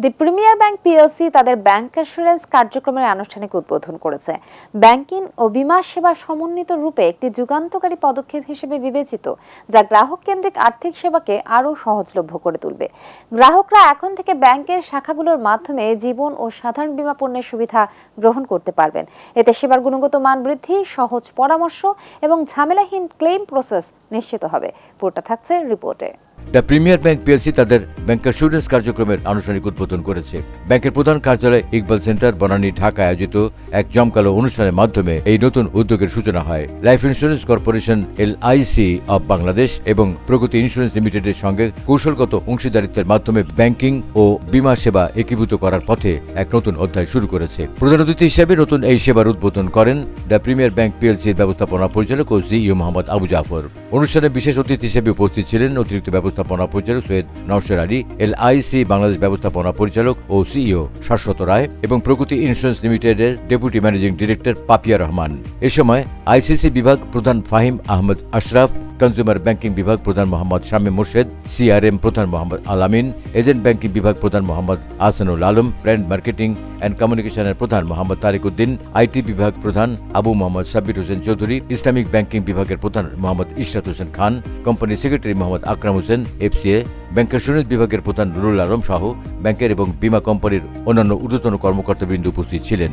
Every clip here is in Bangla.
দি প্রিমিয়ার ব্যাংক পিএলসি তাদের ব্যাংক অ্যাসুরেন্স কার্যক্রমের আনুষ্ঠানিক উদ্বোধন করেছে। ব্যাংকিং ও বীমা সেবা সমন্বিত রূপে একটি যুগান্তকারী পদক্ষেপ হিসেবে বিবেচিত, যা গ্রাহক কেন্দ্রিক আর্থিক সেবাকে আরও সহজলভ্য করে তুলবে। গ্রাহকরা এখন থেকে ব্যাংকের শাখাগুলোর মাধ্যমে জীবন ও সাধারণ বীমা পণ্যের সুবিধা গ্রহণ করতে পারবেন। এতে সেবার গুণগত মান বৃদ্ধি, সহজ পরামর্শ এবং ঝামেলাহীন ক্লেম প্রসেস নিশ্চিত হবে। পুরোটা থাকছে রিপোর্টে। দ্য প্রিমিয়ার ব্যাংক পিএলসি তাদের ব্যাংক অ্যাসুরেন্স কার্যক্রমের আনুষ্ঠানিক উদ্বোধন করেছে। ব্যাংকের প্রধান কার্যালয় ইকবাল সেন্টার, বনানী, ঢাকা আয়োজিত এক জমকালো অনুষ্ঠানের মাধ্যমে এই নতুন উদ্যোগের সূচনা হয়। Life insurance corporation LIC of Bangladesh এবং প্রগতি ইন্স্যুরেন্স লিমিটেডের সঙ্গে কৌশলগত অংশীদারিত্বের মাধ্যমে ব্যাংকিং ও বীমা সেবা একীভূত করার পথে এক নতুন অধ্যায় শুরু করেছে। প্রধান অতিথি হিসেবে নতুন এই সেবার উদ্বোধন করেন দ্য প্রিমিয়ার ব্যাংক পিএলসির ব্যবস্থাপনা পরিচালক ও CEO মোহাম্মদ আবু জাফর। অনুষ্ঠানে বিশেষ অতিথি হিসেবে উপস্থিত ছিলেন অতিরিক্ত ব্যবস্থাপনা পরিচালক সৈয়দ নওশের আলী, LIC বাংলাদেশ ব্যবস্থাপনা পরিচালক ও CEO শাশ্বত রায় এবং প্রগতি ইন্স্যুরেন্স লিমিটেডের deputy managing director Papia Rahman. এ সময় ICC বিভাগ প্রধান ফাহিম আহমদ আশরাফ, কনজিউমার ব্যাংকিং বিভাগ প্রধান মোহাম্মদ শামীম মোর্শেদ, CRM প্রধান মোহাম্মদ আলামিন, এজেন্ট ব্যাংকিং বিভাগ প্রধান Mohammad Ahsanul Alam, brand marketing and কমিউনিকেশনের প্রধান মোহাম্মদ তারিক উদ্দিন, IT বিভাগ প্রধান আবু মোহাম্মদ সাব্বির হোসেন চৌধুরী, ইসলামিক ব্যাংকিং বিভাগের প্রধান মোহাম্মদ ইশরাত হোসেন খান, কোম্পানি সেক্রেটারি মোহাম্মদ আকরাম হোসেন FCA, ব্যাংক অ্যাসুরেন্স বিভাগের প্রধান নুরুল আলম সহ ব্যাংকের এবং বীমা কোম্পানির অন্যান্য ঊর্ধ্বতন কর্মকর্তাবৃন্দ উপস্থিত ছিলেন।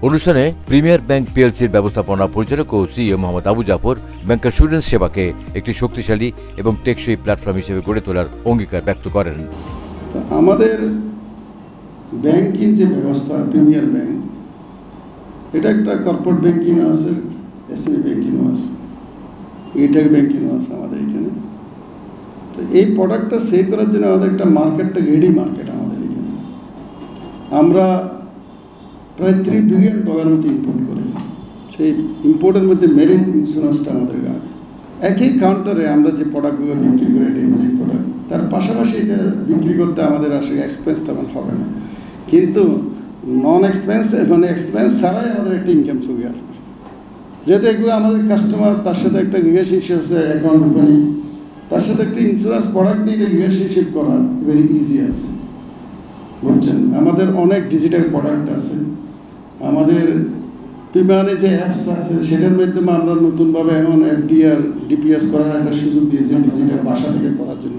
অনুষ্ঠানে প্রিমিয়ার ব্যাংক পিএলসির ব্যবস্থাপনা পরিচালক ও CEO Mohammad Abu Jafar bank assurance সেবাকে একটি শক্তিশালী এবং টেকসই প্ল্যাটফর্ম হিসেবে গড়ে তোলার অঙ্গীকার ব্যক্ত করেন। আমাদের ব্যাংকিং যে ব্যবস্থা, প্রিমিয়ার ব্যাংক, এটা একটা কর্পোরেট ব্যাংকিংও আছে, SME ব্যাংকিংও আছে, রিটেল ব্যাংকিংও আছে আমাদের এখানে। তো এই প্রোডাক্টটা সেল করার জন্য আমাদের একটা মার্কেটটা রেডি মার্কেট আমাদের এখানে। আমরা প্রায় $3 বিলিয়ন মতো ইম্পোর্ট করি। সেই ইম্পোর্টের মধ্যে মেরিন ইন্স্যুরেন্সটা আমাদের গায়ে। একই কাউন্টারে আমরা যে প্রোডাক্টগুলো বিক্রি করি, যে প্রোডাক্ট, তার পাশাপাশি এটা বিক্রি করতে আমাদের আসলে এক্সপেন্স তেমন হবে না, কিন্তু নন এক্সপেন্স মানে এক্সপেন্স ছাড়াই আমাদের একটা ইনকাম চলে আসবে। যেহেতু এগুলো আমাদের কাস্টমার, তার সাথে একটা রিলেশনশিপ আছে, অ্যাকাউন্ট ওপেনিং, তার সাথে একটা ইন্স্যুরেন্স প্রোডাক্ট নিয়ে রিলেশনশিপ করা ভেরি ইজি আছে, বুঝছেন। আমাদের অনেক ডিজিটাল প্রোডাক্ট আছে, আমাদের বিমানে যে অ্যাপস আছে সেটার মাধ্যমে আমরা নতুনভাবে এখন FDR DPS করার একটা সুযোগ দিয়েছি, ডিজিটাল বাসা থেকে করার জন্য।